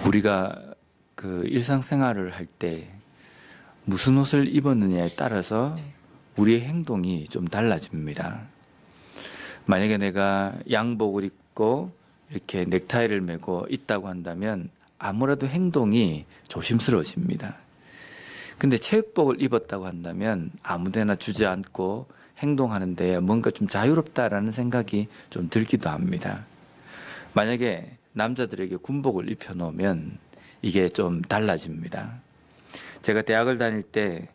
우리가 그 일상생활을 할 때 무슨 옷을 입었느냐에 따라서 우리의 행동이 좀 달라집니다. 만약에 내가 양복을 입고 이렇게 넥타이를 메고 있다고 한다면 아무래도 행동이 조심스러워집니다. 근데 체육복을 입었다고 한다면 아무데나 주지 않고 행동하는데 뭔가 좀 자유롭다라는 생각이 좀 들기도 합니다. 만약에 남자들에게 군복을 입혀놓으면 이게 좀 달라집니다. 제가 대학을 다닐 때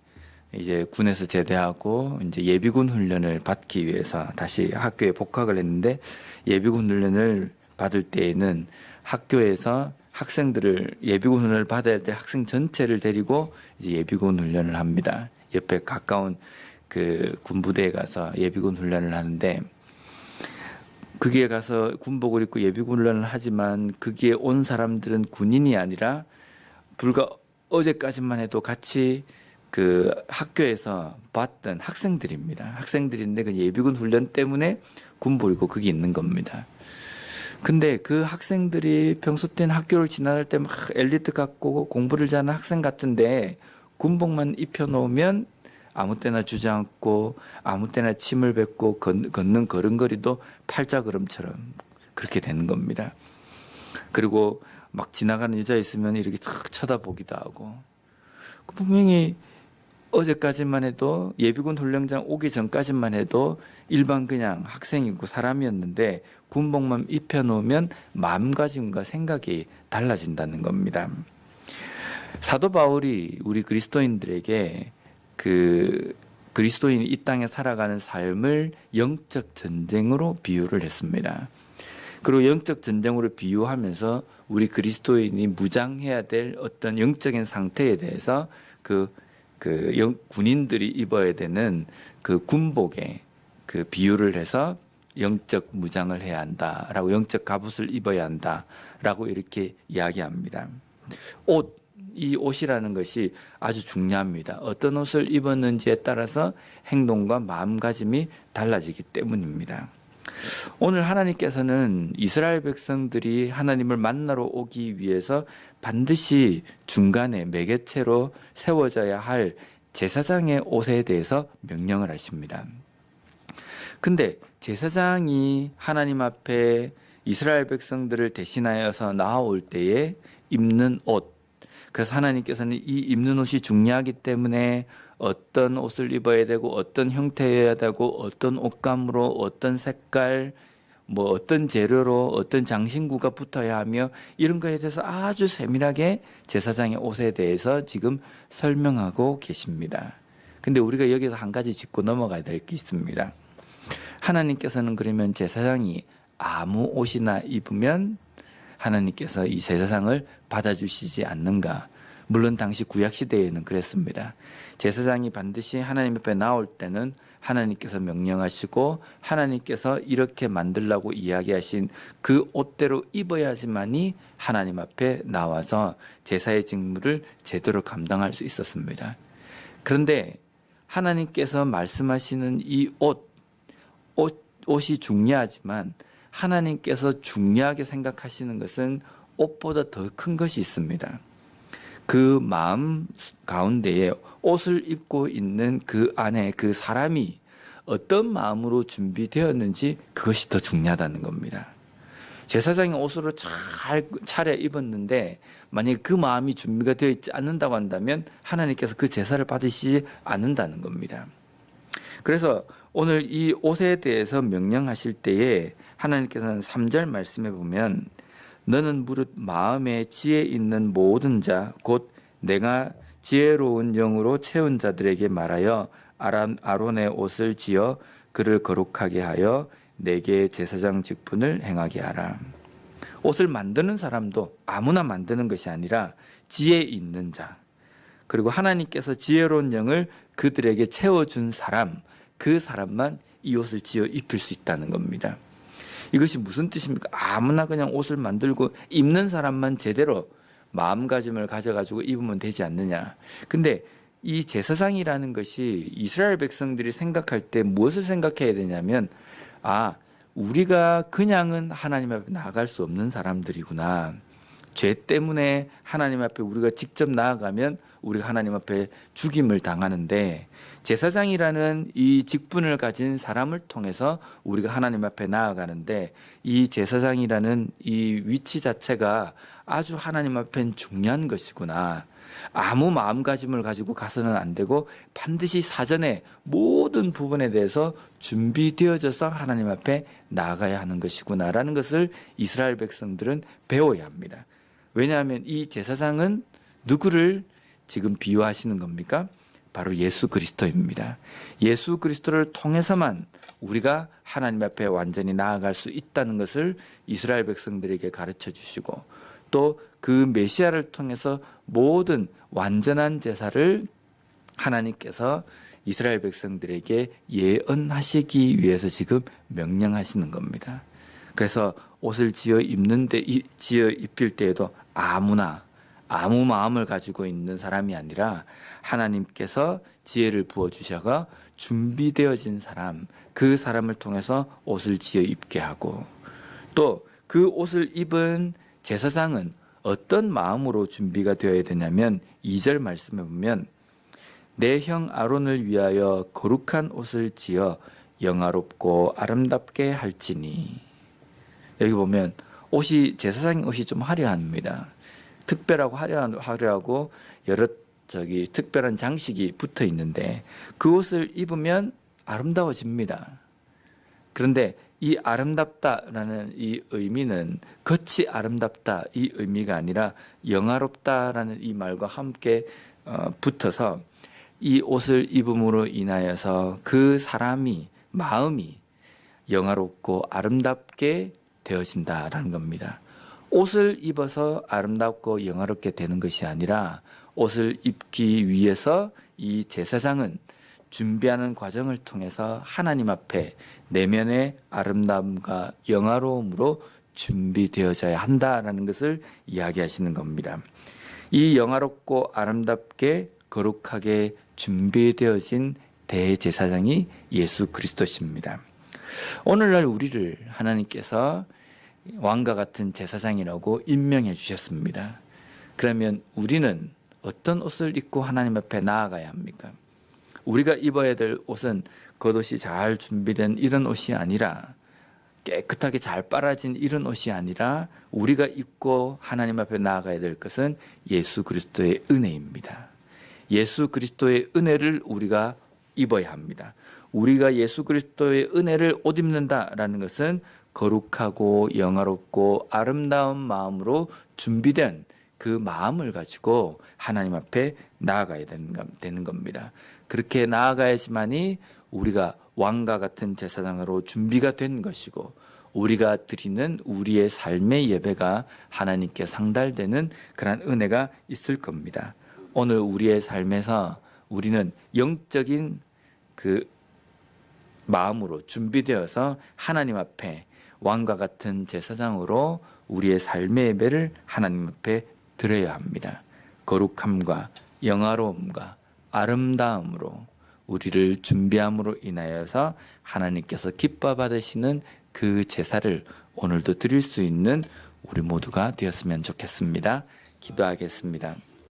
이제 군에서 제대하고 이제 예비군 훈련을 받기 위해서 다시 학교에 복학을 했는데, 예비군 훈련을 받을 때에는 학교에서 학생들을 예비군 훈련을 받아야 될 학생 전체를 데리고 이제 예비군 훈련을 합니다. 옆에 가까운 그 군부대에 가서 예비군 훈련을 하는데, 거기에 가서 군복을 입고 예비군 훈련을 하지만 거기에 온 사람들은 군인이 아니라 불과 어제까지만 해도 같이 그 학교에서 봤던 학생들입니다. 학생들인데 그 예비군 훈련 때문에 군복을 입고 거기 있는 겁니다. 근데 그 학생들이 평소 때는 학교를 지나갈 때 막 엘리트 같고 공부를 잘하는 학생 같은데 군복만 입혀놓으면 아무 때나 주지 않고 아무 때나 침을 뱉고 걷는 걸음걸이도 팔자걸음처럼 그렇게 되는 겁니다. 그리고 막 지나가는 여자 있으면 이렇게 탁 쳐다보기도 하고, 분명히 어제까지만 해도 예비군 훈련장 오기 전까지만 해도 일반 그냥 학생이고 사람이었는데 군복만 입혀놓으면 마음가짐과 생각이 달라진다는 겁니다. 사도 바울이 우리 그리스도인들에게 그 그리스도인이 이 땅에 살아가는 삶을 영적 전쟁으로 비유를 했습니다. 그리고 영적 전쟁으로 비유하면서 우리 그리스도인이 무장해야 될 어떤 영적인 상태에 대해서 군인들이 입어야 되는 그 군복에 그 비유를 해서 영적 무장을 해야 한다라고, 영적 갑옷을 입어야 한다라고 이렇게 이야기합니다. 이 옷이라는 것이 아주 중요합니다. 어떤 옷을 입었는지에 따라서 행동과 마음가짐이 달라지기 때문입니다. 오늘 하나님께서는 이스라엘 백성들이 하나님을 만나러 오기 위해서 반드시 중간에 매개체로 세워져야 할 제사장의 옷에 대해서 명령을 하십니다. 근데 제사장이 하나님 앞에 이스라엘 백성들을 대신하여서 나아올 때에 입는 옷, 그래서 하나님께서는 이 입는 옷이 중요하기 때문에 어떤 옷을 입어야 되고 어떤 형태여야 되고 어떤 옷감으로 어떤 색깔 뭐 어떤 재료로 어떤 장신구가 붙어야 하며 이런 거에 대해서 아주 세밀하게 제사장의 옷에 대해서 지금 설명하고 계십니다. 근데 우리가 여기서 한 가지 짚고 넘어가야 될 게 있습니다. 하나님께서는 그러면 제사장이 아무 옷이나 입으면 하나님께서 이 제사장을 받아주시지 않는가? 물론 당시 구약시대에는 그랬습니다. 제사장이 반드시 하나님 앞에 나올 때는 하나님께서 명령하시고 하나님께서 이렇게 만들라고 이야기하신 그 옷대로 입어야지만이 하나님 앞에 나와서 제사의 직무를 제대로 감당할 수 있었습니다. 그런데 하나님께서 말씀하시는 이 옷이 중요하지만 하나님께서 중요하게 생각하시는 것은 옷보다 더 큰 것이 있습니다. 그 마음 가운데에 옷을 입고 있는 그 안에 그 사람이 어떤 마음으로 준비되었는지 그것이 더 중요하다는 겁니다. 제사장이 옷으로 잘 차려 입었는데 만약에 그 마음이 준비가 되어 있지 않는다고 한다면 하나님께서 그 제사를 받으시지 않는다는 겁니다. 그래서 오늘 이 옷에 대해서 명령하실 때에 하나님께서는 3절 말씀에 보면 너는 무릇 마음에 지혜 있는 모든 자 곧 내가 지혜로운 영으로 채운 자들에게 말하여 아론의 옷을 지어 그를 거룩하게 하여 내게 제사장 직분을 행하게 하라. 옷을 만드는 사람도 아무나 만드는 것이 아니라 지혜 있는 자, 그리고 하나님께서 지혜로운 영을 그들에게 채워준 사람, 그 사람만 이 옷을 지어 입힐 수 있다는 겁니다. 이것이 무슨 뜻입니까? 아무나 그냥 옷을 만들고 입는 사람만 제대로 마음가짐을 가져가지고 입으면 되지 않느냐. 근데 이 제사장이라는 것이 이스라엘 백성들이 생각할 때 무엇을 생각해야 되냐면, 우리가 그냥은 하나님 앞에 나아갈 수 없는 사람들이구나. 죄 때문에 하나님 앞에 우리가 직접 나아가면 우리가 하나님 앞에 죽임을 당하는데, 제사장이라는 이 직분을 가진 사람을 통해서 우리가 하나님 앞에 나아가는데, 이 제사장이라는 이 위치 자체가 아주 하나님 앞엔 중요한 것이구나. 아무 마음가짐을 가지고 가서는 안 되고 반드시 사전에 모든 부분에 대해서 준비되어져서 하나님 앞에 나아가야 하는 것이구나라는 것을 이스라엘 백성들은 배워야 합니다. 왜냐하면 이 제사장은 누구를 지금 비유하시는 겁니까? 바로 예수 그리스도입니다. 예수 그리스도를 통해서만 우리가 하나님 앞에 완전히 나아갈 수 있다는 것을 이스라엘 백성들에게 가르쳐 주시고, 또 그 메시아를 통해서 모든 완전한 제사를 하나님께서 이스라엘 백성들에게 예언하시기 위해서 지금 명령하시는 겁니다. 그래서 옷을 지어 입힐 때에도 아무나 아무 마음을 가지고 있는 사람이 아니라 하나님께서 지혜를 부어주셔서 준비되어진 사람, 그 사람을 통해서 옷을 지어 입게 하고, 또 그 옷을 입은 제사장은 어떤 마음으로 준비가 되어야 되냐면 2절 말씀에 보면 내 형 아론을 위하여 거룩한 옷을 지어 영화롭고 아름답게 할지니. 여기 보면 옷이, 제사장의 옷이 좀 화려합니다. 특별하고 화려하고 여러 특별한 장식이 붙어 있는데 그 옷을 입으면 아름다워집니다. 그런데 이 아름답다라는 이 의미는 겉이 아름답다 이 의미가 아니라 영화롭다라는 이 말과 함께 붙어서 이 옷을 입음으로 인하여서 그 사람이 마음이 영화롭고 아름답게 되어진다라는 겁니다. 옷을 입어서 아름답고 영화롭게 되는 것이 아니라 옷을 입기 위해서 이 제사장은 준비하는 과정을 통해서 하나님 앞에 내면의 아름다움과 영화로움으로 준비되어져야 한다라는 것을 이야기하시는 겁니다. 이 영화롭고 아름답게 거룩하게 준비되어진 대제사장이 예수 그리스도십니다. 오늘날 우리를 하나님께서 왕과 같은 제사장이라고 임명해 주셨습니다. 그러면 우리는 어떤 옷을 입고 하나님 앞에 나아가야 합니까? 우리가 입어야 될 옷은 겉옷이 잘 준비된 이런 옷이 아니라, 깨끗하게 잘 빨아진 이런 옷이 아니라, 우리가 입고 하나님 앞에 나아가야 될 것은 예수 그리스도의 은혜입니다. 예수 그리스도의 은혜를 우리가 입어야 합니다. 우리가 예수 그리스도의 은혜를 옷 입는다라는 것은 거룩하고 영화롭고 아름다운 마음으로 준비된 그 마음을 가지고 하나님 앞에 나아가야 되는 겁니다. 그렇게 나아가야지만이 우리가 왕과 같은 제사장으로 준비가 된 것이고, 우리가 드리는 우리의 삶의 예배가 하나님께 상달되는 그런 은혜가 있을 겁니다. 오늘 우리의 삶에서 우리는 영적인 그 마음으로 준비되어서 하나님 앞에 왕과 같은 제사장으로 우리의 삶의 예배를 하나님 앞에 드려야 합니다. 거룩함과 영화로움과 아름다움으로 우리를 준비함으로 인하여서 하나님께서 기뻐 받으시는 그 제사를 오늘도 드릴 수 있는 우리 모두가 되었으면 좋겠습니다. 기도하겠습니다.